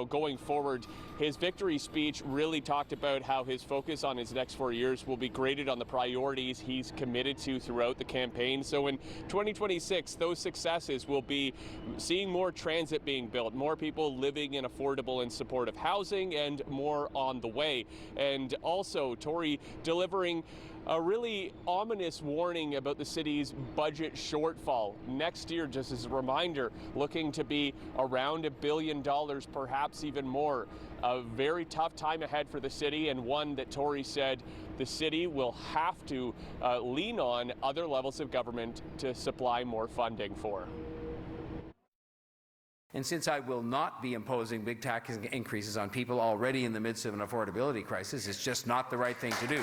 going forward. His victory speech really talked about how his focus on his next 4 years will be graded on the priorities he's committed to throughout the campaign. So in 2026, those successes will be seeing more transit being built, more people living in affordable and supportive housing, and more on the way. And also, Tory delivering a really ominous warning about the city's budget shortfall. Next year, just as a reminder, looking to be around $1 billion, perhaps even more. A very tough time ahead for the city, and one that Tory said the city will have to lean on other levels of government to supply more funding for. And since I will not be imposing big tax increases on people already in the midst of an affordability crisis, it's just not the right thing to do.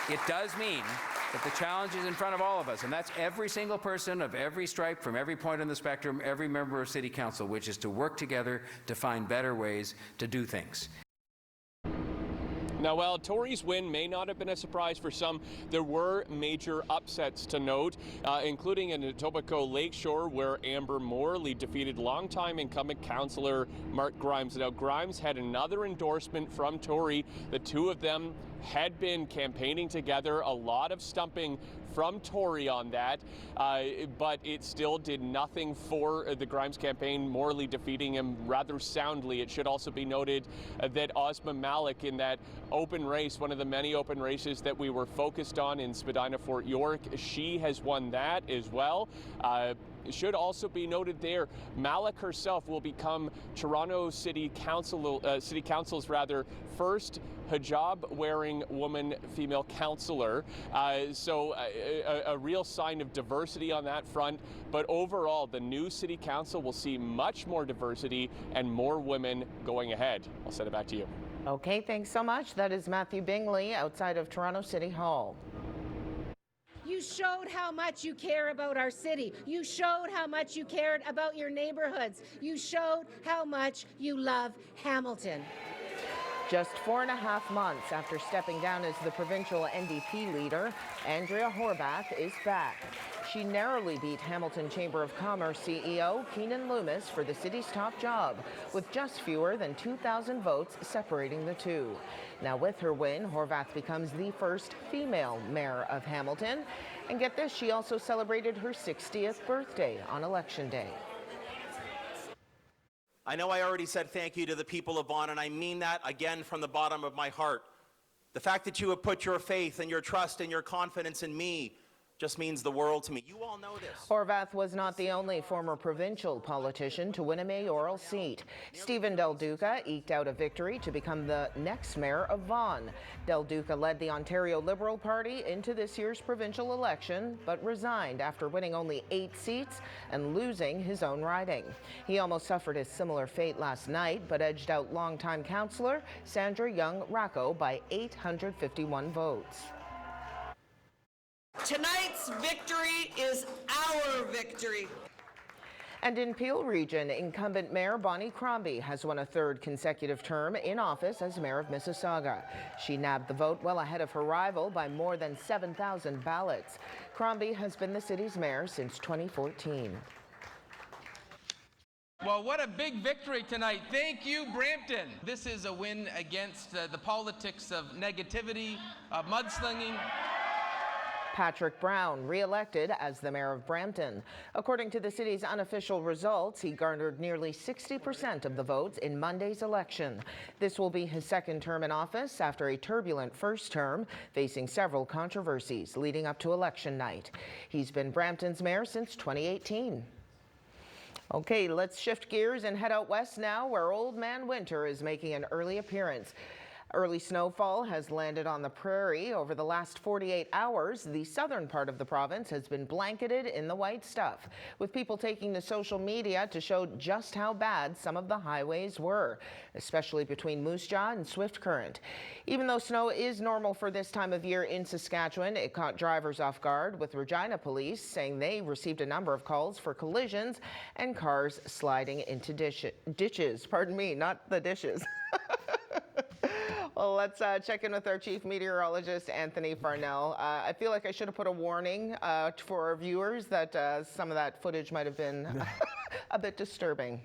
It does mean that the challenge is in front of all of us, and that's every single person of every stripe, from every point on the spectrum, every member of City Council, which is to work together to find better ways to do things. Now, while Tory's win may not have been a surprise for some, there were major upsets to note, including in Etobicoke Lakeshore, where Amber Morley defeated longtime incumbent councillor Mark Grimes. Now, Grimes had another endorsement from Tory. The two of them had been campaigning together, a lot of stumping from Tory on that, but it still did nothing for the Grimes campaign, Morley defeating him rather soundly. It should also be noted that Ozma Malik, in that open race, one of the many open races that we were focused on in Spadina-Fort York, she has won that as well. It should also be noted there, Malik herself will become Toronto City Council's first hijab-wearing woman female councillor. So a real sign of diversity on that front. But overall, the new City Council will see much more diversity and more women going ahead. I'll send it back to you. Okay, thanks so much. That is Matthew Bingley outside of Toronto City Hall. You showed how much you care about our city. You showed how much you cared about your neighborhoods. You showed how much you love Hamilton. Just 4.5 months after stepping down as the provincial NDP leader, Andrea Horwath is back. She narrowly beat Hamilton Chamber of Commerce CEO Keenan Loomis for the city's top job, with just fewer than 2,000 votes separating the two. Now, with her win, Horwath becomes the first female mayor of Hamilton. And get this, she also celebrated her 60th birthday on Election Day. I know I already said thank you to the people of Vaughan, and I mean that again from the bottom of my heart. The fact that you have put your faith and your trust and your confidence in me just means the world to me. You all know this. Horwath was not the only former provincial politician to win a mayoral seat. Stephen Del Duca eked out a victory to become the next mayor of Vaughan. Del Duca led the Ontario Liberal Party into this year's provincial election, but resigned after winning only 8 seats and losing his own riding. He almost suffered a similar fate last night, but edged out longtime councillor Sandra Young-Racco by 851 votes. Tonight's victory is our victory. And in Peel Region, incumbent Mayor Bonnie Crombie has won a 3rd consecutive term in office as Mayor of Mississauga. She nabbed the vote well ahead of her rival by more than 7,000 ballots. Crombie has been the city's mayor since 2014. Well, what a big victory tonight. Thank you, Brampton. This is a win against the politics of negativity, mudslinging. Patrick Brown re-elected as the mayor of Brampton. According to the city's unofficial results, he garnered nearly 60% of the votes in Monday's election. This will be his 2nd term in office after a turbulent first term, facing several controversies leading up to election night. He's been Brampton's mayor since 2018. Okay, let's shift gears and head out west now, where Old Man Winter is making an early appearance. Early snowfall has landed on the prairie over the last 48 hours. The southern part of the province has been blanketed in the white stuff, with people taking to social media to show just how bad some of the highways were, especially between Moose Jaw and Swift Current. Even though snow is normal for this time of year in Saskatchewan, it caught drivers off guard, with Regina Police saying they received a number of calls for collisions and cars sliding into ditches. Pardon me, not the dishes. Well, let's check in with our chief meteorologist, Anthony Farnell. I feel like I should have put a warning for our viewers that some of that footage might have been a bit disturbing.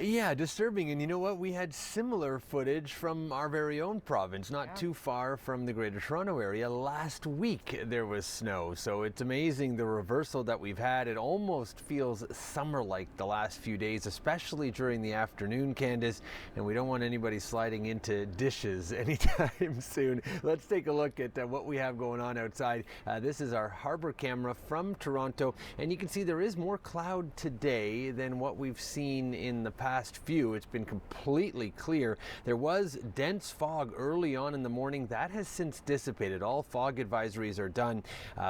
Yeah, disturbing. And you know what? We had similar footage from our very own province, not too far from the Greater Toronto area. Last week there was snow. So it's amazing the reversal that we've had. It almost feels summer-like the last few days, especially during the afternoon, Candace. And we don't want anybody sliding into dishes anytime soon. Let's take a look at what we have going on outside. This is our harbor camera from Toronto. And you can see there is more cloud today than what we've seen in the past few. It's been completely clear. There was dense fog early on in the morning. That has since dissipated. All fog advisories are done.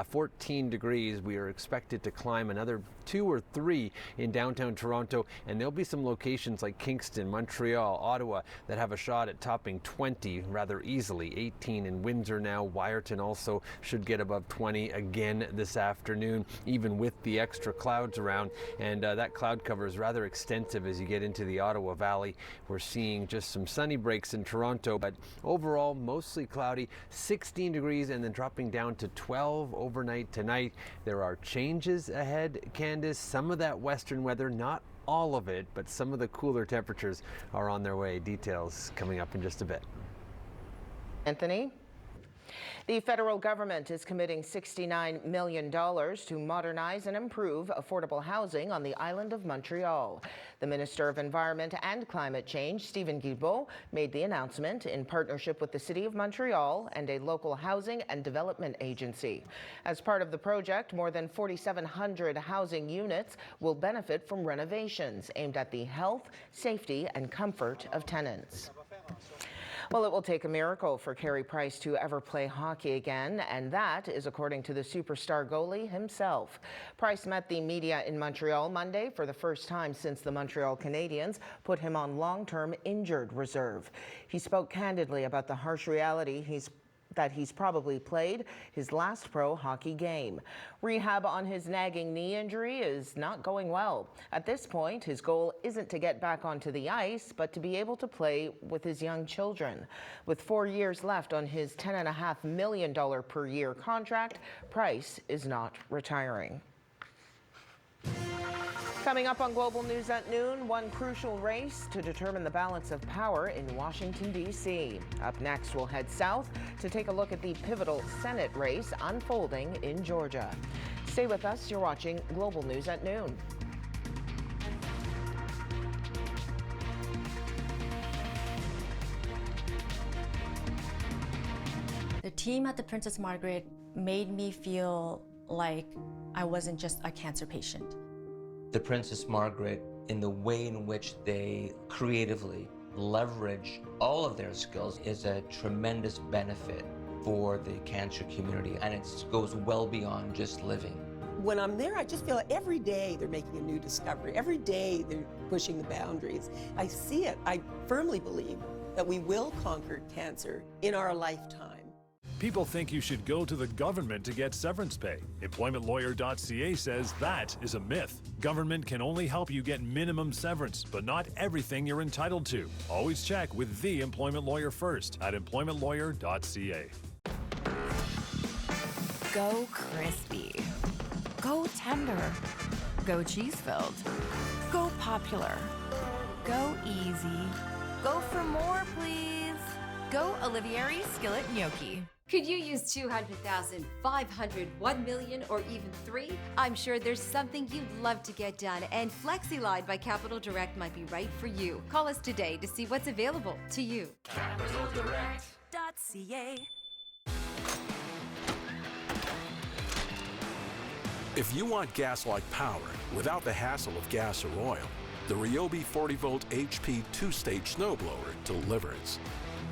14 degrees. We are expected to climb another 2 or 3 in downtown Toronto, and there'll be some locations like Kingston, Montreal, Ottawa that have a shot at topping 20 rather easily. 18 in Windsor now. Wyerton also should get above 20 again this afternoon, even with the extra clouds around. And that cloud cover is rather extensive as you get into the Ottawa Valley. We're seeing just some sunny breaks in Toronto, but overall mostly cloudy. 16 degrees and then dropping down to 12 overnight tonight. There are changes ahead, Candace. Some of that western weather, not all of it, but some of the cooler temperatures are on their way. Details coming up in just a bit. Anthony? The federal government is committing $69 million to modernize and improve affordable housing on the island of Montreal. The Minister of Environment and Climate Change, Stephen Guilbeault, made the announcement in partnership with the City of Montreal and a local housing and development agency. As part of the project, more than 4,700 housing units will benefit from renovations aimed at the health, safety, and comfort of tenants. Well, it will take a miracle for Carey Price to ever play hockey again, and that is according to the superstar goalie himself. Price met the media in Montreal Monday for the first time since the Montreal Canadiens put him on long-term injured reserve. He spoke candidly about the harsh reality that he's probably played his last pro hockey game. Rehab on his nagging knee injury is not going well. At this point, his goal isn't to get back onto the ice, but to be able to play with his young children. With 4 years left on his $10.5 million per year contract, Price is not retiring. Coming up on Global News at noon, one crucial race to determine the balance of power in Washington, D.C. Up next, we'll head south to take a look at the pivotal Senate race unfolding in Georgia. Stay with us. You're watching Global News at noon. The team at the Princess Margaret made me feel like I wasn't just a cancer patient. The Princess Margaret, in the way in which they creatively leverage all of their skills, is a tremendous benefit for the cancer community, and it goes well beyond just living. When I'm there, I just feel like every day they're making a new discovery. Every day they're pushing the boundaries. I see it. I firmly believe that we will conquer cancer in our lifetime. People think you should go to the government to get severance pay. EmploymentLawyer.ca says that is a myth. Government can only help you get minimum severance, but not everything you're entitled to. Always check with the employment lawyer first at EmploymentLawyer.ca. Go crispy. Go tender. Go cheese-filled. Go popular. Go easy. Go for more, please. Go Olivieri Skillet Gnocchi. Could you use 200,000, 500, 1 million, or even 3? I'm sure there's something you'd love to get done, and FlexiLine by Capital Direct might be right for you. Call us today to see what's available to you. CapitalDirect.ca. If you want gas-like power without the hassle of gas or oil, the Ryobi 40-volt HP 2-stage snowblower delivers.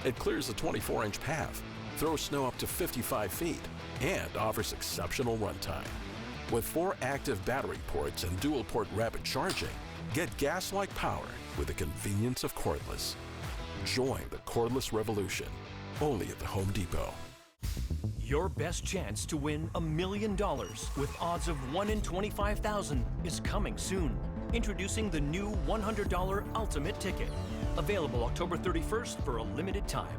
It clears a 24-inch path, throws snow up to 55 feet, and offers exceptional runtime. With 4 active battery ports and dual-port rapid charging, get gas-like power with the convenience of cordless. Join the cordless revolution, only at the Home Depot. Your best chance to win $1 million with odds of 1 in 25,000 is coming soon. Introducing the new $100 Ultimate Ticket. Available October 31st for a limited time.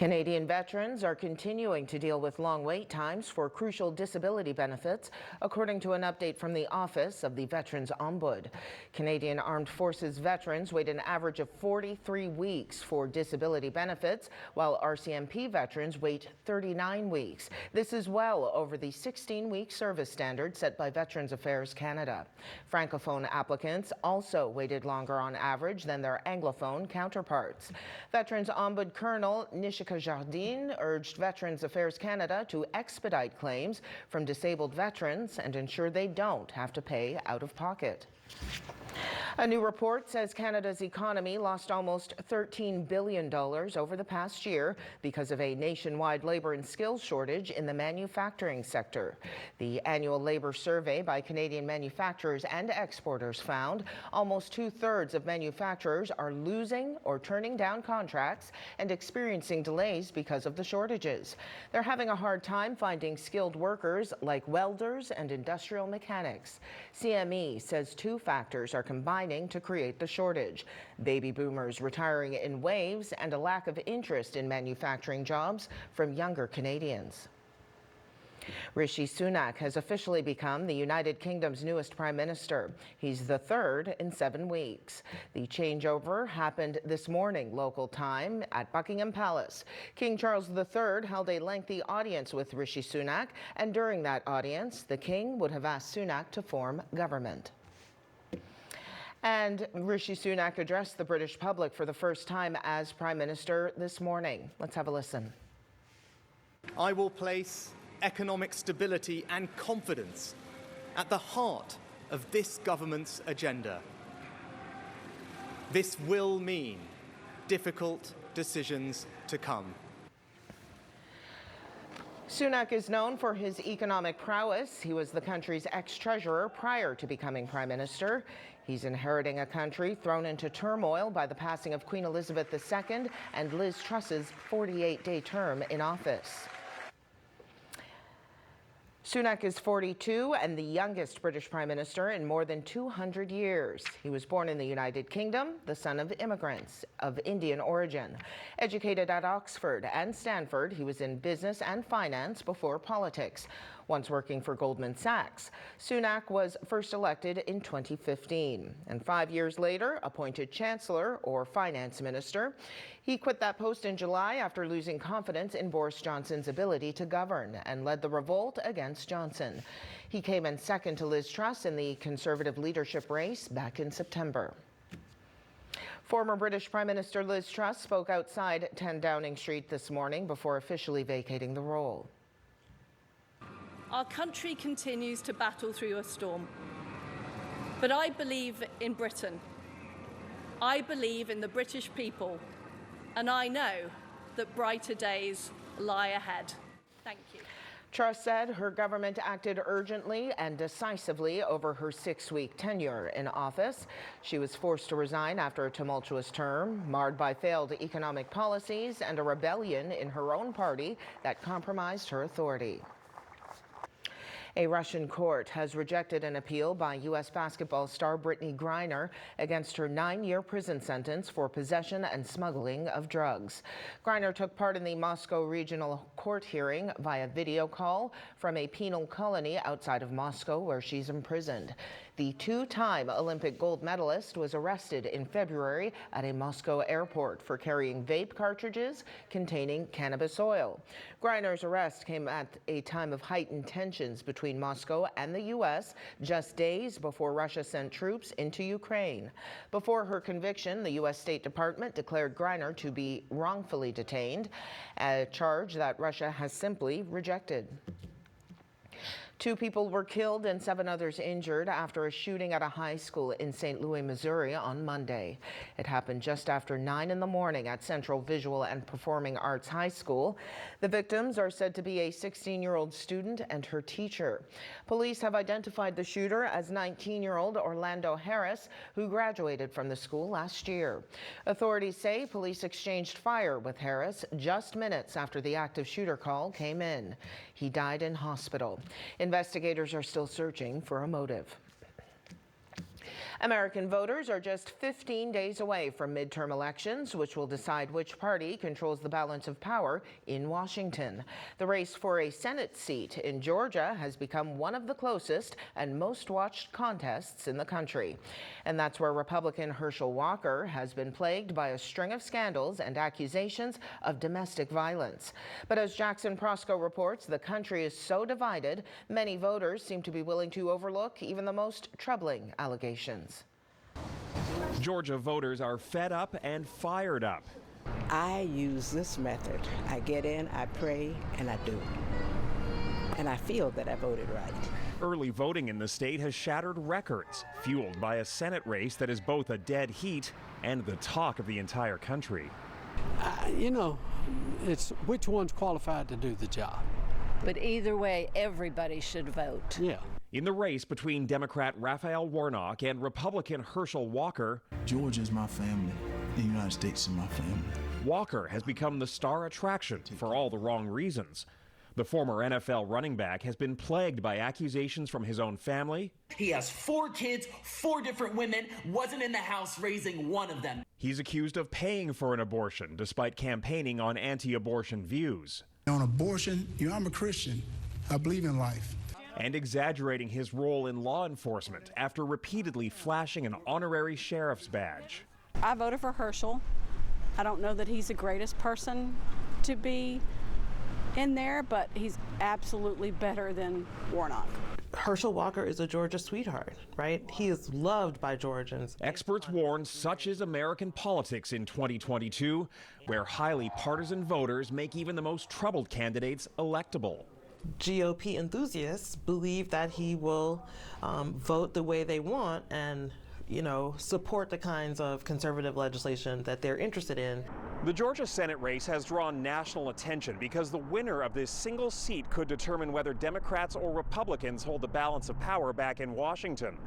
Canadian veterans are continuing to deal with long wait times for crucial disability benefits, according to an update from the Office of the Veterans Ombudsman. Canadian Armed Forces veterans wait an average of 43 weeks for disability benefits, while RCMP veterans wait 39 weeks. This is well over the 16-week service standard set by Veterans Affairs Canada. Francophone applicants also waited longer on average than their Anglophone counterparts. Veterans Ombudsman Colonel Nishika Jardine urged Veterans Affairs Canada to expedite claims from disabled veterans and ensure they don't have to pay out of pocket. A new report says Canada's economy lost almost $13 billion over the past year because of a nationwide labor and skills shortage in the manufacturing sector. The annual labor survey by Canadian manufacturers and exporters found almost 2/3 of manufacturers are losing or turning down contracts and experiencing delays because of the shortages. They're having a hard time finding skilled workers like welders and industrial mechanics. CME says two factors are combining to create the shortage: baby boomers retiring in waves and a lack of interest in manufacturing jobs from younger Canadians. Rishi Sunak has officially become the United Kingdom's newest Prime Minister. He's the third in 7 weeks. The changeover happened this morning, local time, at Buckingham Palace. King Charles III held a lengthy audience with Rishi Sunak, and during that audience, the King would have asked Sunak to form government. And Rishi Sunak addressed the British public for the first time as Prime Minister this morning. Let's have a listen. I will place economic stability and confidence at the heart of this government's agenda. This will mean difficult decisions to come. Sunak is known for his economic prowess. He was the country's ex-treasurer prior to becoming Prime Minister. He's inheriting a country thrown into turmoil by the passing of Queen Elizabeth II and Liz Truss's 48-day term in office. Sunak is 42 and the youngest British Prime Minister in more than 200 years. He was born in the United Kingdom, the son of immigrants of Indian origin. Educated at Oxford and Stanford, he was in business and finance before politics. Once working for Goldman Sachs, Sunak was first elected in 2015 and 5 years later appointed Chancellor or Finance Minister. He quit that post in July after losing confidence in Boris Johnson's ability to govern and led the revolt against Johnson. He came in second to Liz Truss in the Conservative leadership race back in September. Former British Prime Minister Liz Truss spoke outside 10 Downing Street this morning before officially vacating the role. Our country continues to battle through a storm. But I believe in Britain. I believe in the British people. And I know that brighter days lie ahead. Thank you. Truss said her government acted urgently and decisively over her 6-week tenure in office. She was forced to resign after a tumultuous term, marred by failed economic policies and a rebellion in her own party that compromised her authority. A Russian court has rejected an appeal by U.S. basketball star Brittany Griner against her 9-year prison sentence for possession and smuggling of drugs. Griner took part in the Moscow Regional Court hearing via video call from a penal colony outside of Moscow, where she's imprisoned. The 2-time Olympic gold medalist was arrested in February at a Moscow airport for carrying vape cartridges containing cannabis oil. Griner's arrest came at a time of heightened tensions between Moscow and the U.S. just days before Russia sent troops into Ukraine. Before her conviction, the U.S. State Department declared Griner to be wrongfully detained, a charge that Russia has simply rejected. 2 people were killed and 7 others injured after a shooting at a high school in St. Louis, Missouri on Monday. It happened just after 9 in the morning at Central Visual and Performing Arts High School. The victims are said to be a 16-year-old student and her teacher. Police have identified the shooter as 19-year-old Orlando Harris, who graduated from the school last year. Authorities say police exchanged fire with Harris just minutes after the active shooter call came in. He died in hospital. Investigators are still searching for a motive. American voters are just 15 days away from midterm elections, which will decide which party controls the balance of power in Washington. The race for a Senate seat in Georgia has become one of the closest and most watched contests in the country. And that's where Republican Herschel Walker has been plagued by a string of scandals and accusations of domestic violence. But as Jackson Prosco reports, the country is so divided, many voters seem to be willing to overlook even the most troubling allegations. Georgia voters are fed up and fired up. I use this method. I get in, I pray, and I do. And I feel that I voted right. Early voting in the state has shattered records, fueled by a Senate race that is both a dead heat and the talk of the entire country. You know, it's which one's qualified to do the job. But either way, everybody should vote. Yeah. In the race between Democrat Raphael Warnock and Republican Herschel Walker, Georgia is my family. The United States is my family. Walker has become the star attraction for all the wrong reasons. The former NFL running back has been plagued by accusations from his own family. He has 4 kids, 4 different women, wasn't in the house raising one of them. He's accused of paying for an abortion despite campaigning on anti-abortion views. On abortion, I'm a Christian. I believe in life. And exaggerating his role in law enforcement after repeatedly flashing an honorary sheriff's badge. I voted for Herschel. I don't know that he's the greatest person to be in there, but he's absolutely better than Warnock. Herschel Walker is a Georgia sweetheart, right? He is loved by Georgians. Experts warn such is American politics in 2022, where highly partisan voters make even the most troubled candidates electable. GOP enthusiasts believe that he will vote the way they want and, you know, support the kinds of conservative legislation that they're interested in. The Georgia Senate race has drawn national attention because the winner of this single seat could determine whether Democrats or Republicans hold the balance of power back in Washington.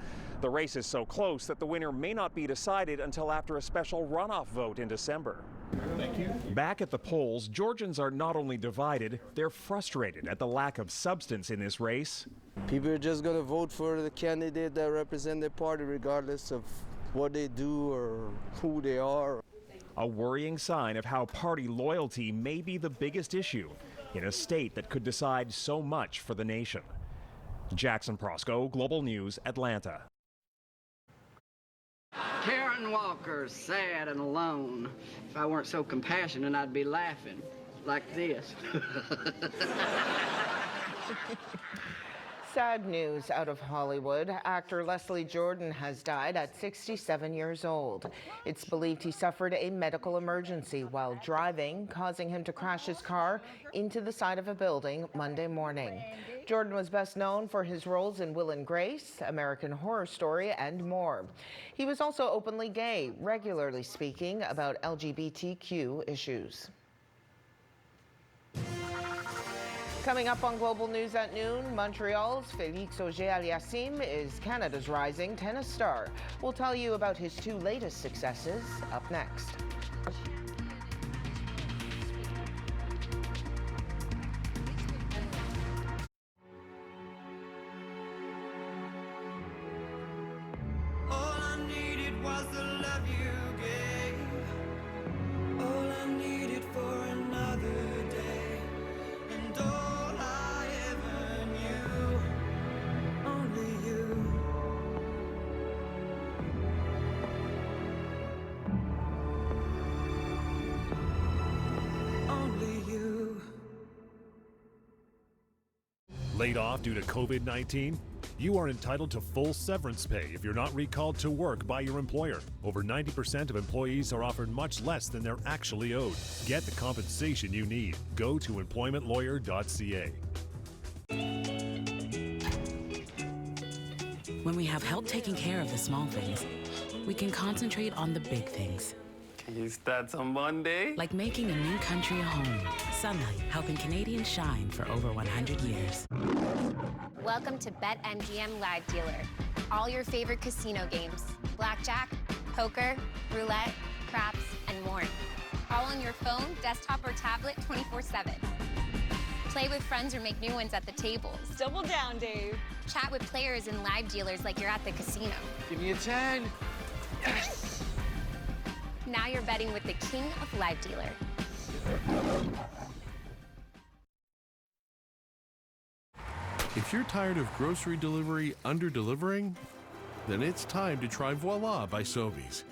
The race is so close that the winner may not be decided until after a special runoff vote in December. Thank you. Back at the polls, Georgians are not only divided, they're frustrated at the lack of substance in this race. People are just going to vote for the candidate that represents their party regardless of what they do or who they are. A worrying sign of how party loyalty may be the biggest issue in a state that could decide so much for the nation. Jackson Prosco, Global News, Atlanta. Karen Walker, sad and alone. If I weren't so compassionate, I'd be laughing like this. Sad news out of Hollywood. Actor Leslie Jordan has died at 67 years old. It's believed he suffered a medical emergency while driving, causing him to crash his car into the side of a building Monday morning. Jordan was best known for his roles in Will and Grace, American Horror Story, and more. He was also openly gay, regularly speaking about LGBTQ issues. Coming up on Global News at noon, Montreal's Félix Auger-Aliassime is Canada's rising tennis star. We'll tell you about his 2 latest successes up next. Laid off due to COVID-19? You are entitled to full severance pay if you're not recalled to work by your employer. Over 90% of employees are offered much less than they're actually owed. Get the compensation you need. Go to employmentlawyer.ca. When we have help taking care of the small things, we can concentrate on the big things. Can you start on Monday? Like making a new country a home. Sunlight, helping Canadians shine for over 100 years. Welcome to BetMGM Live Dealer. All your favorite casino games. Blackjack, poker, roulette, craps, and more. All on your phone, desktop, or tablet 24/7. Play with friends or make new ones at the tables. Double down, Dave. Chat with players and live dealers like you're at the casino. Give me a 10. Yes! Now you're betting with the king of live dealer. If you're tired of grocery delivery under-delivering, then it's time to try Voila by Sobeys.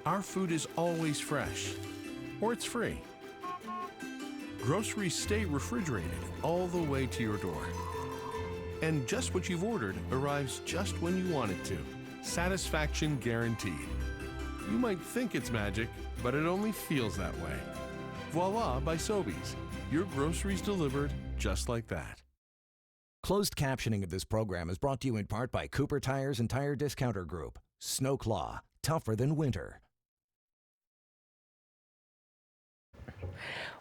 Our food is always fresh, or it's free. Groceries stay refrigerated all the way to your door. And just what you've ordered arrives just when you want it to. Satisfaction guaranteed. You might think it's magic, but it only feels that way. Voila by Sobeys. Your groceries delivered just like that. Closed captioning of this program is brought to you in part by Cooper Tires and Tire Discounter Group. Snowclaw, tougher than winter.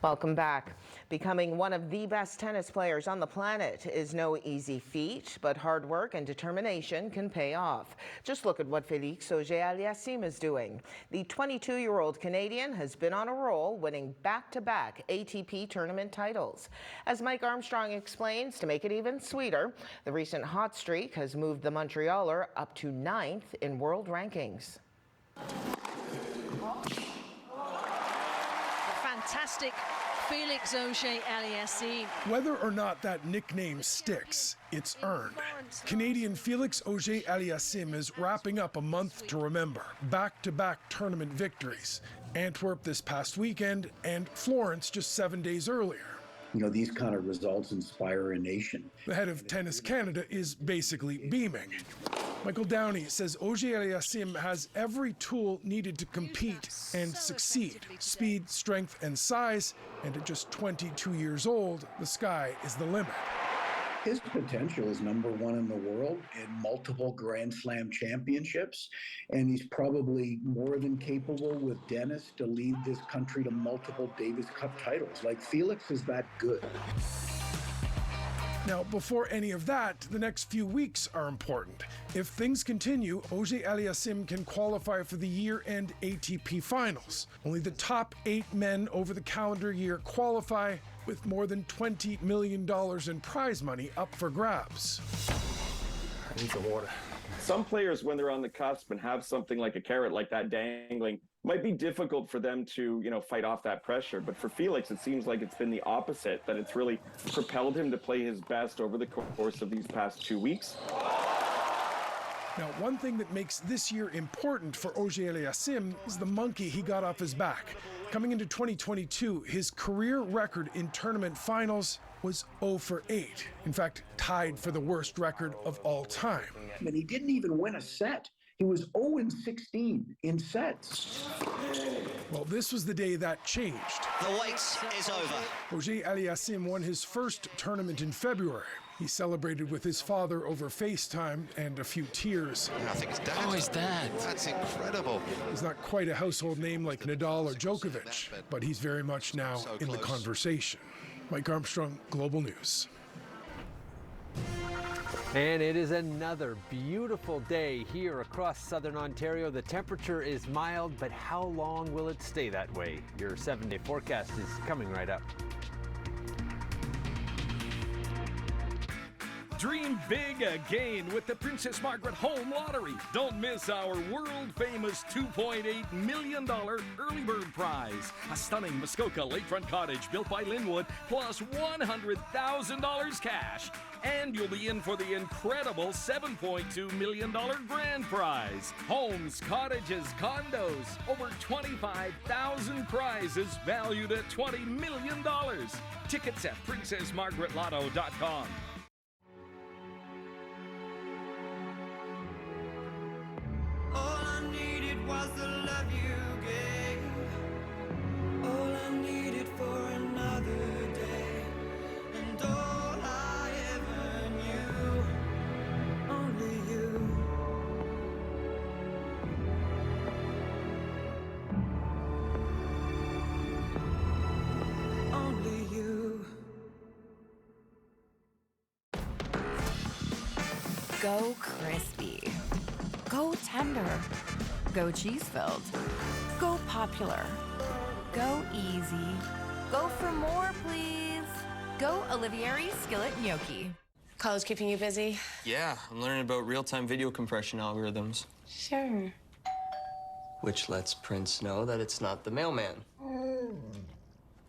Welcome back. Becoming one of the best tennis players on the planet is no easy feat, but hard work and determination can pay off. Just look at what Félix Auger-Aliassime is doing. The 22-year-old Canadian has been on a roll, winning back-to-back ATP tournament titles. As Mike Armstrong explains, to make it even sweeter, the recent hot streak has moved the Montrealer up to 9th in world rankings. Fantastic Félix Auger-Aliassime. Whether or not that nickname sticks, it's earned. Canadian Félix Auger-Aliassime is wrapping up a month to remember. Back-to-back tournament victories. Antwerp this past weekend and Florence just 7 days earlier. You know, these kind of results inspire a nation. The head of Tennis Canada is basically beaming. Michael Downey says Auger-Aliassime has every tool needed to compete and succeed. Speed, strength, and size. And at just 22 years old, the sky is the limit. His potential is #1 in the world in multiple Grand Slam championships, and he's probably more than capable with Dennis to lead this country to multiple Davis Cup titles. Like, Felix is that good. Now, before any of that, the next few weeks are important. If things continue, Auger-Aliassime can qualify for the year-end ATP finals. Only the top 8 men over the calendar year qualify, with more than $20 million in prize money up for grabs. I need some water. Some players, when they're on the cusp and have something like a carrot like that dangling, might be difficult for them to, fight off that pressure. But for Felix, it seems like it's been the opposite, that it's really propelled him to play his best over the course of these past 2 weeks. Now, one thing that makes this year important for Auger-Aliassime is the monkey he got off his back. Coming into 2022, his career record in tournament finals was 0 for 8. In fact, tied for the worst record of all time. And he didn't even win a set. He was 0-16 in sets. Well, this was the day that changed. The wait is over. Auger-Aliassime won his first tournament in February. He celebrated with his father over FaceTime and a few tears. I think it's Dad. Oh, his dad. That's incredible. He's not quite a household name like Nadal or Djokovic, but he's very much now in the conversation. Mike Armstrong, Global News. And it is another beautiful day here across southern Ontario. The temperature is mild, but how long will it stay that way? Your 7-day forecast is coming right up. Dream big again with the Princess Margaret Home Lottery. Don't miss our world-famous $2.8 million early bird prize. A stunning Muskoka lakefront cottage built by Linwood, plus $100,000 cash. And you'll be in for the incredible $7.2 million grand prize. Homes, cottages, condos, over 25,000 prizes valued at $20 million. Tickets at princessmargaretlotto.com. All I needed was the love you gave. All I needed for another day. And all I ever knew. Only you. Only you. Go crispy. Go tender. Go cheese-filled. Go popular. Go easy. Go for more, please. Go Olivieri Skillet Gnocchi. College keeping you busy? Yeah, I'm learning about real-time video compression algorithms. Sure. Which lets Prince know that it's not the mailman.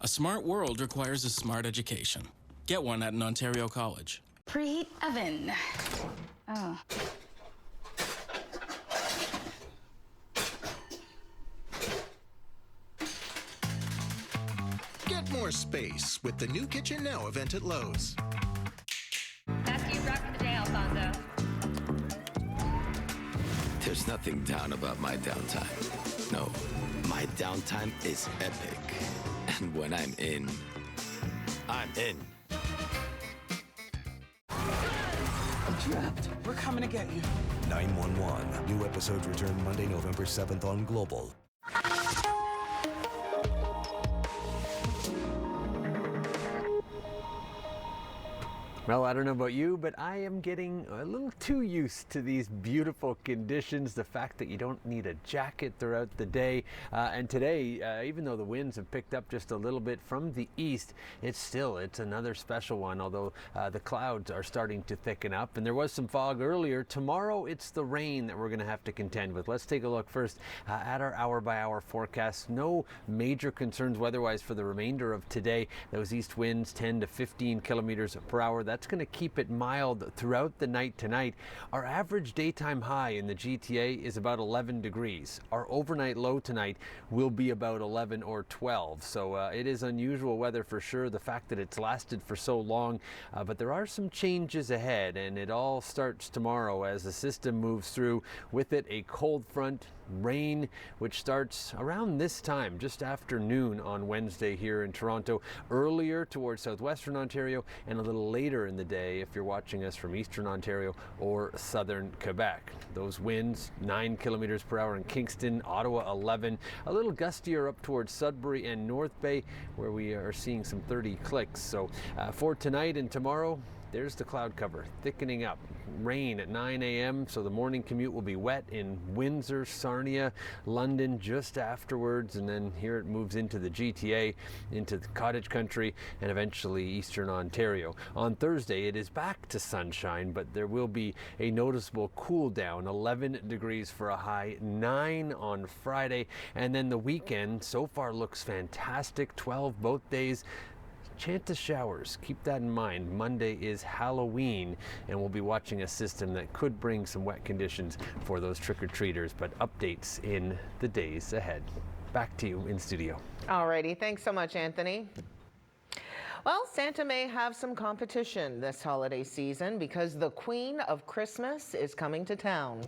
A smart world requires a smart education. Get one at an Ontario college. Preheat oven. Oh. Get more space with the new Kitchen Now event at Lowe's. After you rock for the day, Alfonso. There's nothing down about my downtime. No, my downtime is epic. And when I'm in, I'm in. Trapped. We're coming to get you. 911. New episodes return Monday, November 7th on Global. Well, I don't know about you, but I am getting a little too used to these beautiful conditions. The fact that you don't need a jacket throughout the day. And today, even though the winds have picked up just a little bit from the east, it's another special one, although the clouds are starting to thicken up. And there was some fog earlier. Tomorrow, it's the rain that we're going to have to contend with. Let's take a look first at our hour-by-hour forecast. No major concerns weather-wise for the remainder of today. Those east winds, 10 to 15 kilometers per hour. That's going to keep it mild throughout the night tonight. Our average daytime high in the GTA is about 11 degrees. Our overnight low tonight will be about 11 or 12. So it is unusual weather for sure, the fact that it's lasted for so long. But there are some changes ahead, and it all starts tomorrow as the system moves through. With it, a cold front, rain, which starts around this time, just after noon on Wednesday here in Toronto, earlier towards southwestern Ontario, and a little later in the day if you're watching us from eastern Ontario or southern Quebec. Those winds, 9 kilometers per hour in Kingston, Ottawa 11, a little gustier up towards Sudbury and North Bay, where we are seeing some 30 clicks. So for tonight and tomorrow, there's the cloud cover thickening up. Rain at 9 a.m. so the morning commute will be wet in Windsor, Sarnia, London just afterwards, and then here it moves into the GTA, into the cottage country, and eventually eastern Ontario. On Thursday it is back to sunshine, but there will be a noticeable cool down, 11 degrees for a high, 9 on Friday, and then the weekend so far looks fantastic, 12 both days. Chance of showers, keep that in mind. Monday is Halloween, and we'll be watching a system that could bring some wet conditions for those trick-or-treaters, but updates in the days ahead. Back to you in studio. Alrighty, thanks so much, Anthony. Well, Santa may have some competition this holiday season because the Queen of Christmas is coming to town.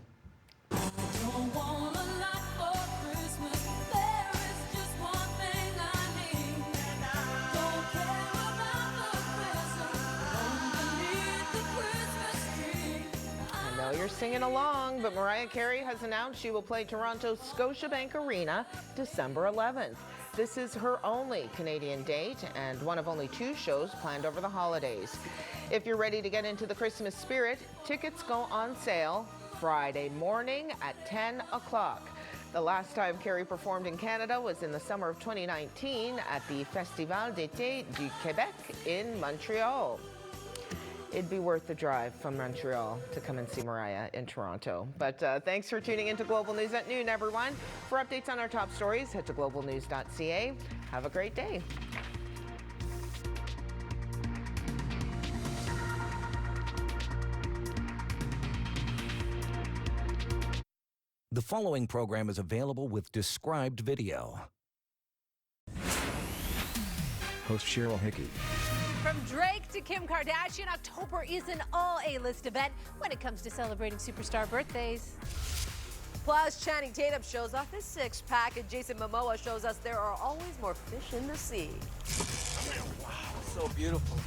You're singing along, but Mariah Carey has announced she will play Toronto's Scotiabank Arena December 11th. This is her only Canadian date and one of only 2 shows planned over the holidays. If you're ready to get into the Christmas spirit, tickets go on sale Friday morning at 10 o'clock. The last time Carey performed in Canada was in the summer of 2019 at the Festival d'été du Québec in Montreal. It'd be worth the drive from Montreal to come and see Mariah in Toronto. But thanks for tuning into Global News at Noon, everyone. For updates on our top stories, head to globalnews.ca. Have a great day. The following program is available with described video. Host Cheryl Hickey. From Drake to Kim Kardashian, October is an all-A-list event when it comes to celebrating superstar birthdays. Plus, Channing Tatum shows off his six-pack, and Jason Momoa shows us there are always more fish in the sea. Wow, so beautiful.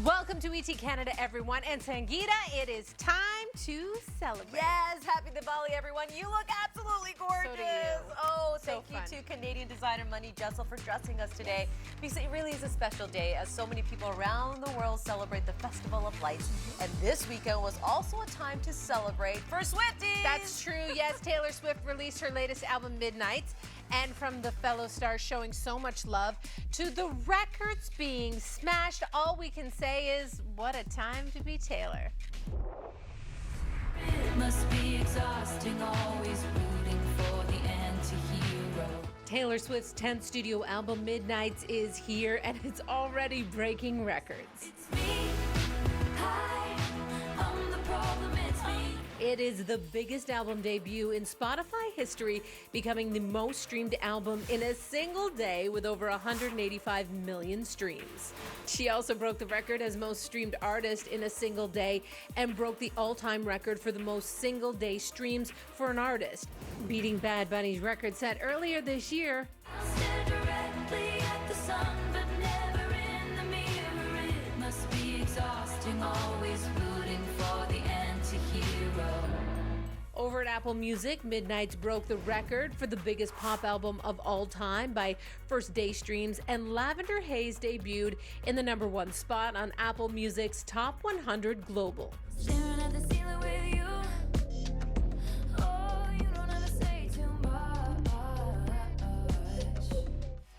Welcome to ET Canada, everyone. And Sangeeta, it is time to celebrate. Yes, happy Diwali, everyone. You look absolutely absolutely gorgeous. So do you. Oh, So thank fun. you to Canadian designer Money Jessel for dressing us today, because it really is a special day as so many people around the world celebrate the Festival of Lights. And this weekend was also a time to celebrate for Swifties. That's true. Yes, Taylor Swift released her latest album, Midnights. And from the fellow stars showing so much love to the records being smashed, all we can say is, what a time to be Taylor. It must be exhausting, always rooting for the anti-hero. Taylor Swift's 10th studio album, Midnights, is here, and it's already breaking records. Hi, I'm the problem, it's me. It is the biggest album debut in Spotify history, becoming the most streamed album in a single day with over 185 million streams. She also broke the record as most streamed artist in a single day and broke the all-time record for the most single-day streams for an artist, beating Bad Bunny's record set earlier this year. I'll stare directly at the sun, but never in the mirror. It must be exhausting, always rooting for the anti-hero. Over at Apple Music, Midnights broke the record for the biggest pop album of all time by first day streams, and Lavender Haze debuted in the #1 spot on Apple Music's Top 100 Global. Staring at the ceiling with you. Oh, you don't have to say too much.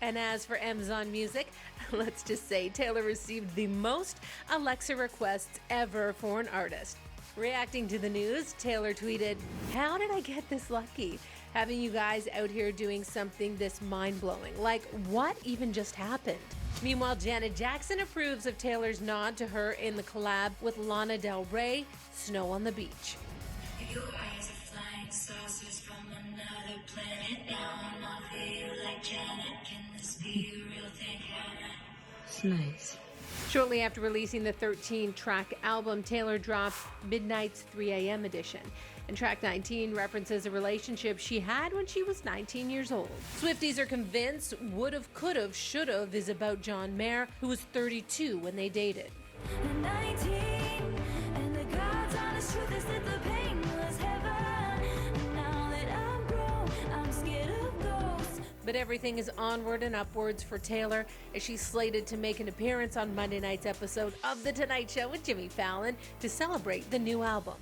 And as for Amazon Music, let's just say Taylor received the most Alexa requests ever for an artist. Reacting to the news, Taylor tweeted, "How did I get this lucky? Having you guys out here doing something this mind-blowing. Like, what even just happened?" Meanwhile, Janet Jackson approves of Taylor's nod to her in the collab with Lana Del Rey, Snow on the Beach. Your eyes are flying saucers from another planet. Now I'm off here like Janet. Can this be a real thing, Hannah? It's nice. Shortly after releasing the 13-track album, Taylor dropped Midnight's 3 a.m. edition. And track 19 references a relationship she had when she was 19 years old. Swifties are convinced Would've, Could've, Should've is about John Mayer, who was 32 when they dated. 19, and the God's honest truth is that the pain was heaven. Now that I'm grown, I'm scared of ghosts. But everything is onward and upwards for Taylor as she's slated to make an appearance on Monday night's episode of The Tonight Show with Jimmy Fallon to celebrate the new album.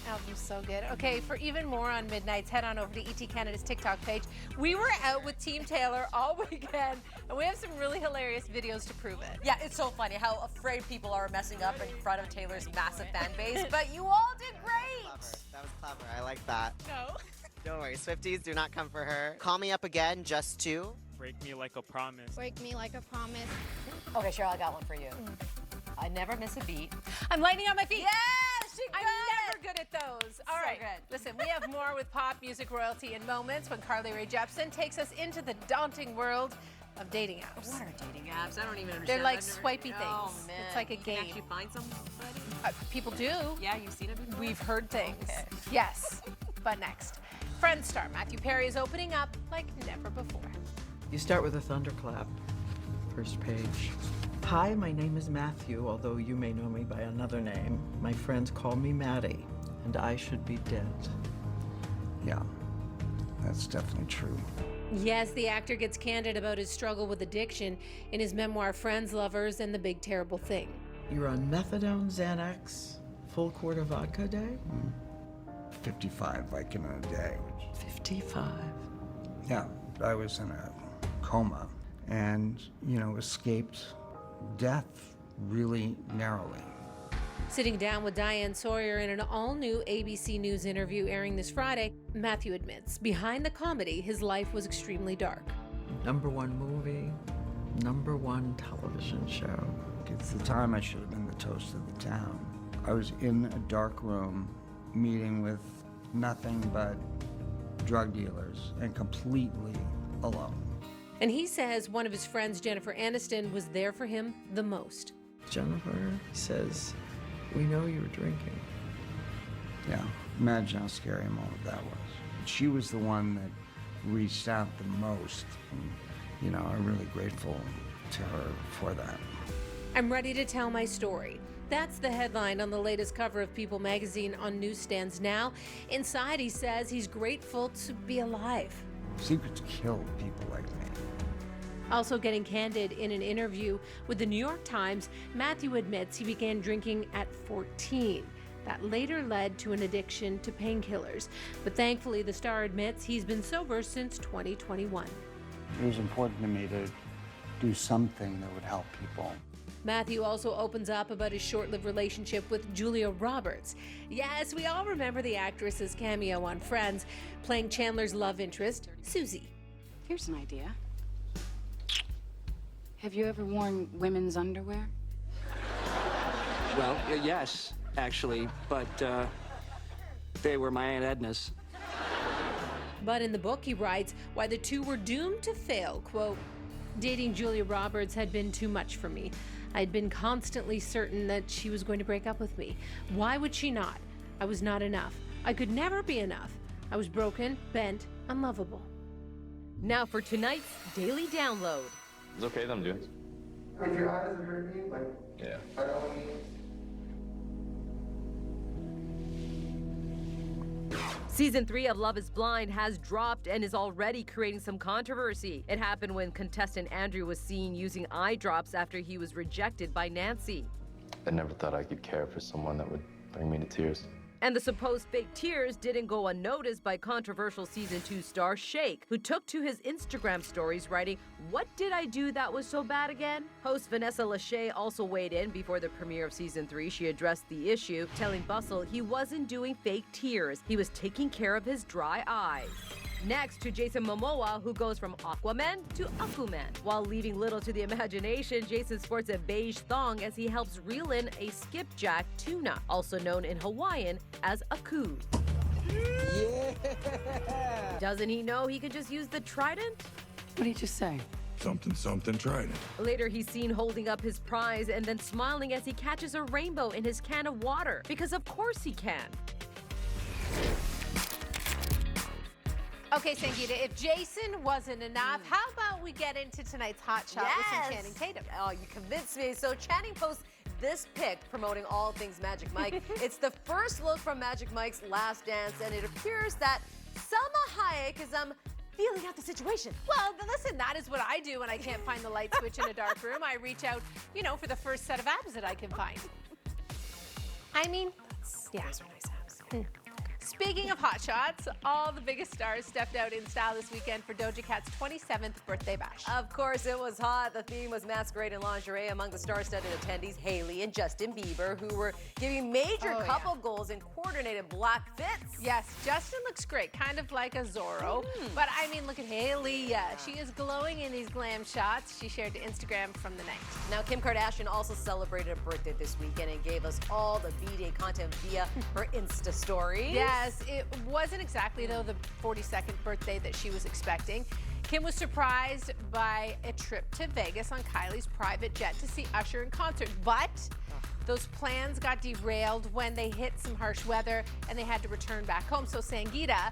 Album's so good. Okay, for even more on Midnights, head on over to ET Canada's TikTok page. We were out with Team Taylor all weekend, and we have some really hilarious videos to prove it. Yeah, it's so funny how afraid people are messing up in front of Taylor's massive fan base, but you all did great. That was clever. I like that. No. Don't worry, Swifties, do not come for her. Call me up again, just to break me like a promise. Break me like a promise. Okay, Cheryl, I got one for you. I never miss a beat. I'm lighting on my feet. Yes, I'm never good at those. All right, good. Listen, we have more with pop music royalty in moments when Carly Rae Jepsen takes us into the daunting world of dating apps. What are dating apps? I don't even understand. They're like I've never- swipey things. Oh, man. It's like a You game. can actually find somebody? People do. Yeah, you've seen it before? We've heard things. Okay. Yes. But next, Friends star Matthew Perry is opening up like never before. You start with a thunderclap. First page. Hi, my name is Matthew, although you may know me by another name. My friends call me Maddie, and I should be dead. Yeah, that's definitely true. Yes, the actor gets candid about his struggle with addiction in his memoir, Friends, Lovers, and the Big Terrible Thing. You're on methadone, Xanax, full quart of vodka a day? 55 Vicodin a day. 55? Yeah, I was in a coma and, escaped death really narrowly. Sitting down with Diane Sawyer in an all-new ABC News interview airing this Friday, Matthew admits behind the comedy, his life was extremely dark. #1 movie, #1 television show. It's the time I should have been the toast of the town. I was in a dark room meeting with nothing but drug dealers and completely alone. And he says one of his friends, Jennifer Aniston, was there for him the most. Jennifer says, "We know you were drinking." Yeah, imagine how scary a moment that was. She was the one that reached out the most. And, I'm really grateful to her for that. I'm ready to tell my story. That's the headline on the latest cover of People magazine on newsstands now. Inside, he says he's grateful to be alive. Secrets kill people like me. Also getting candid in an interview with the New York Times, Matthew admits he began drinking at 14. That later led to an addiction to painkillers. But thankfully, the star admits he's been sober since 2021. It was important to me to do something that would help people. Matthew also opens up about his short-lived relationship with Julia Roberts. Yes, we all remember the actress's cameo on Friends, playing Chandler's love interest, Susie. Here's an idea. Have you ever worn women's underwear? Well, yes, actually, but they were my Aunt Edna's. But in the book, he writes why the two were doomed to fail. Quote, dating Julia Roberts had been too much for me. I'd been constantly certain that she was going to break up with me. Why would she not? I was not enough. I could never be enough. I was broken, bent, unlovable. Now for tonight's Daily Download. It's okay, them dudes. If your eye doesn't hurt me, like, yeah. I don't need. Season 3 of Love is Blind has dropped and is already creating some controversy. It happened when contestant Andrew was seen using eye drops after he was rejected by Nancy. I never thought I could care for someone that would bring me to tears. And the supposed fake tears didn't go unnoticed by controversial Season 2 star Shake, who took to his Instagram stories writing, "What did I do that was so bad again?" Host Vanessa Lachey also weighed in before the premiere of Season 3. She addressed the issue, telling Bustle he wasn't doing fake tears. He was taking care of his dry eyes. Next to Jason Momoa, who goes from Aquaman to Aquaman. While leaving little to the imagination, Jason sports a beige thong as he helps reel in a skipjack tuna, also known in Hawaiian as a coup. Yeah! Doesn't he know he could just use the trident? What did he just say? Something trident. Later, he's seen holding up his prize and then smiling as he catches a rainbow in his can of water. Because of course he can. Okay, Sangeeta, if Jason wasn't enough, how about we get into tonight's hot shot with some Channing Tatum? Oh, you convinced me. So Channing posts this pic promoting all things Magic Mike. It's the first look from Magic Mike's Last Dance, and it appears that Salma Hayek is feeling out the situation. Well, listen, that is what I do when I can't find the light switch in a dark room. I reach out, for the first set of abs that I can find. I mean, yeah. Those are nice abs. Speaking of hot shots, all the biggest stars stepped out in style this weekend for Doja Cat's 27th birthday bash. Of course, it was hot. The theme was masquerade and lingerie. Among the star-studded attendees, Hailey and Justin Bieber, who were giving major couple goals in coordinated black fits. Yes, Justin looks great, kind of like a Zorro. But I mean, look at Hailey. She is glowing in these glam shots she shared to Instagram from the night. Now, Kim Kardashian also celebrated a birthday this weekend and gave us all the B-Day content via her Insta stories. Yes, it wasn't exactly, though, the 42nd birthday that she was expecting. Kim was surprised by a trip to Vegas on Kylie's private jet to see Usher in concert, but those plans got derailed when they hit some harsh weather and they had to return back home. So Sangeeta,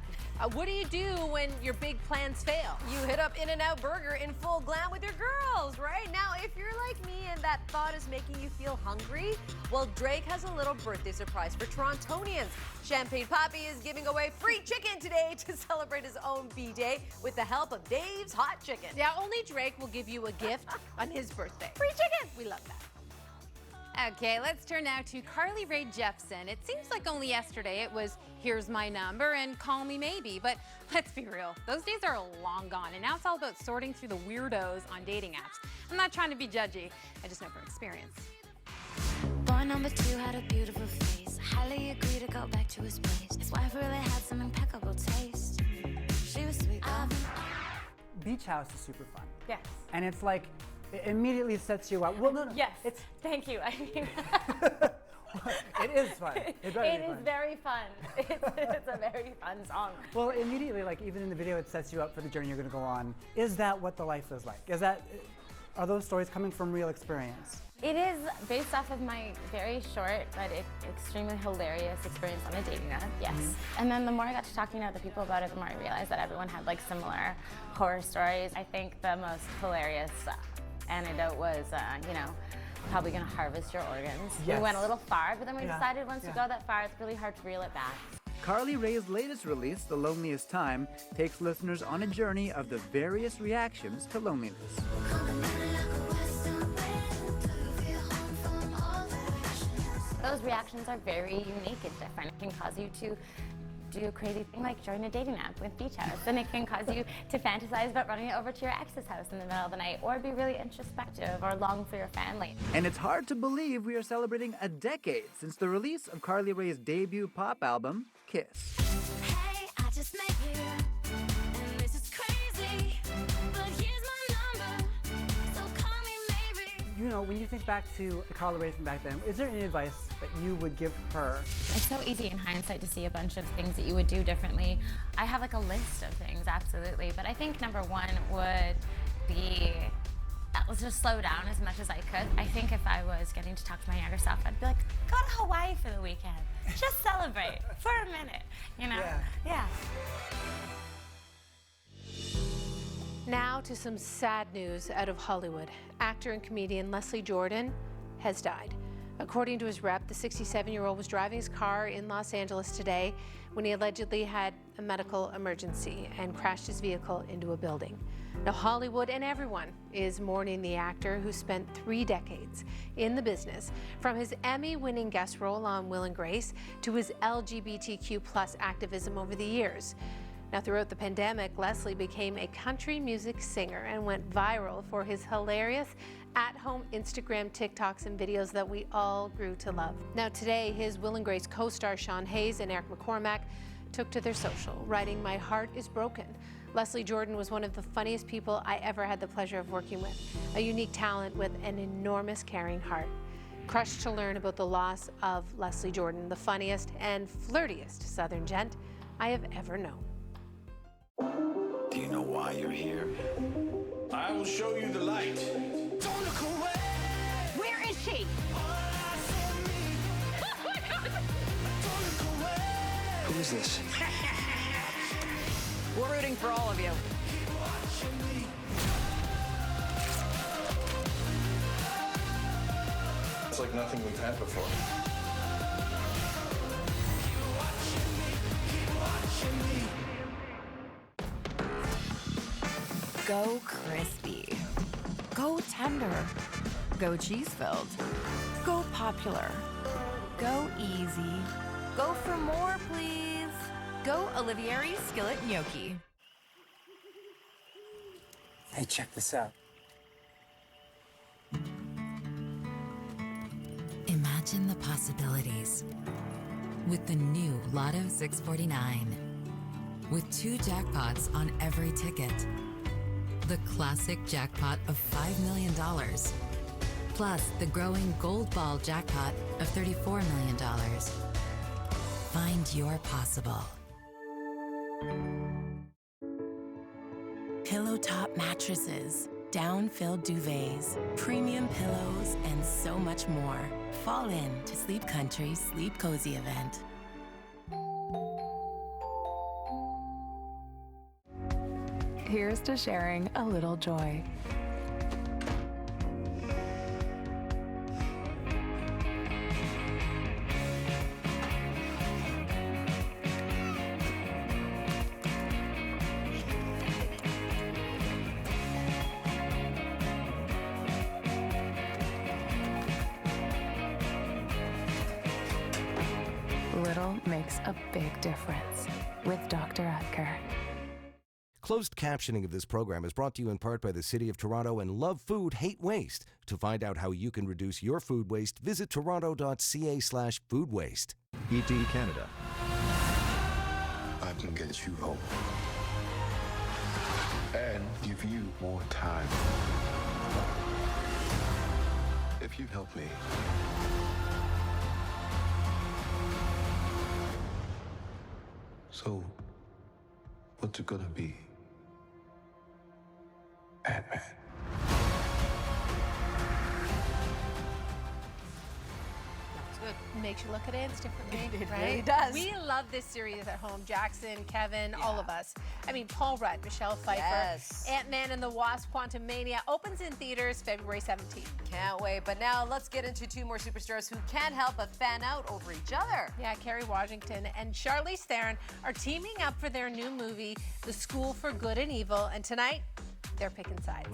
what do you do when your big plans fail? You hit up In-N-Out Burger in full glam with your girls, right? Now, if you're like me and that thought is making you feel hungry, well, Drake has a little birthday surprise for Torontonians. Champagne Poppy is giving away free chicken today to celebrate his own B-Day with the help of Dave's Hot Chicken. Yeah, only Drake will give you a gift on his birthday. Free chicken! We love that. Okay, let's turn now to Carly Rae Jepsen. It seems like only yesterday it was here's my number and call me maybe, but let's be real, those days are long gone, and now it's all about sorting through the weirdos on dating apps. I'm not trying to be judgy, I just know from experience. Boy number 2 had a beautiful face. Highly agreed to go back to his place. His wife really had some impeccable taste. She was sweet. Beach House is super fun. Yes. And it's like, it immediately sets you up. Well, no. Yes. Thank you. I mean, it is fun. It is very fun. It's a very fun song. Well, immediately, like even in the video, it sets you up for the journey you're going to go on. Is that what the life is like? Are those stories coming from real experience? It is based off of my very short but extremely hilarious experience on a dating app, yes. And then the more I got to talking to other people about it, the more I realized that everyone had like similar horror stories. I think the most hilarious anecdote was, probably going to harvest your organs. Yes. We went a little far, but then we Yeah. decided once you Yeah. go that far, it's really hard to reel it back. Carly Rae's latest release, The Loneliest Time, takes listeners on a journey of the various reactions to loneliness. Those reactions are very unique and different. It can cause you to do a crazy thing like join a dating app with Beach House. And it can cause you to fantasize about running over to your ex's house in the middle of the night, or be really introspective or long for your family. And it's hard to believe we are celebrating a decade since the release of Carly Rae's debut pop album, Kiss. Hey, I just met you, and this is crazy, but here's my number, so call me maybe. You know, when you think back to the Carly Rae from back then, is there any advice that you would give her? It's so easy in hindsight to see a bunch of things that you would do differently. I have like a list of things, absolutely. But I think number one would be, let's just slow down as much as I could. I think if I was getting to talk to my younger self, I'd be like, go to Hawaii for the weekend. Just celebrate for a minute, you know? Yeah. Now to some sad news out of Hollywood. Actor and comedian Leslie Jordan has died. According to his rep, the 67-year-old was driving his car in Los Angeles today when he allegedly had a medical emergency and crashed his vehicle into a building. Now, Hollywood and everyone is mourning the actor who spent 3 decades in the business, from his Emmy-winning guest role on Will and Grace to his LGBTQ+ activism over the years. Now, throughout the pandemic, Leslie became a country music singer and went viral for his hilarious at-home Instagram TikToks and videos that we all grew to love. Now, today, his Will and Grace co-star Sean Hayes and Eric McCormack took to their social, writing, "My heart is broken." Leslie Jordan was one of the funniest people I ever had the pleasure of working with, a unique talent with an enormous caring heart. Crushed to learn about the loss of Leslie Jordan, the funniest and flirtiest Southern gent I have ever known. Do you know why you're here? I will show you the light. Don't look away. Where is she? Who is this? We're rooting for all of you. It's like nothing we've had before. Go crispy. Go tender. Go cheese-filled. Go popular. Go easy. Go for more, please. Go Olivieri Skillet Gnocchi. Hey, check this out. Imagine the possibilities with the new Lotto 649. With 2 jackpots on every ticket. The classic jackpot of $5 million. Plus the growing Gold Ball jackpot of $34 million. Find your possible. Pillow top mattresses, down-filled duvets, premium pillows, and so much more. Fall in to Sleep Country's Sleep Cozy event. Here's to sharing a little joy. Little makes a big difference with Dr. Oetker. Closed captioning of this program is brought to you in part by the City of Toronto and Love Food, Hate Waste. To find out how you can reduce your food waste, visit toronto.ca/food waste. ET Canada. I can get you home. And give you more time. If you help me. So, what's it gonna be? Ant-Man. good. Makes you look at ants differently, It right? really does. We love this series at home. Jackson, Kevin, all of us. I mean, Paul Rudd, Michelle Pfeiffer. Yes. Ant-Man and the Wasp: Quantumania opens in theaters February 17th. Can't wait. But now let's get into two more superstars who can't help but fan out over each other. Yeah, Kerry Washington and Charlize Theron are teaming up for their new movie, The School for Good and Evil, and tonight they're picking sides.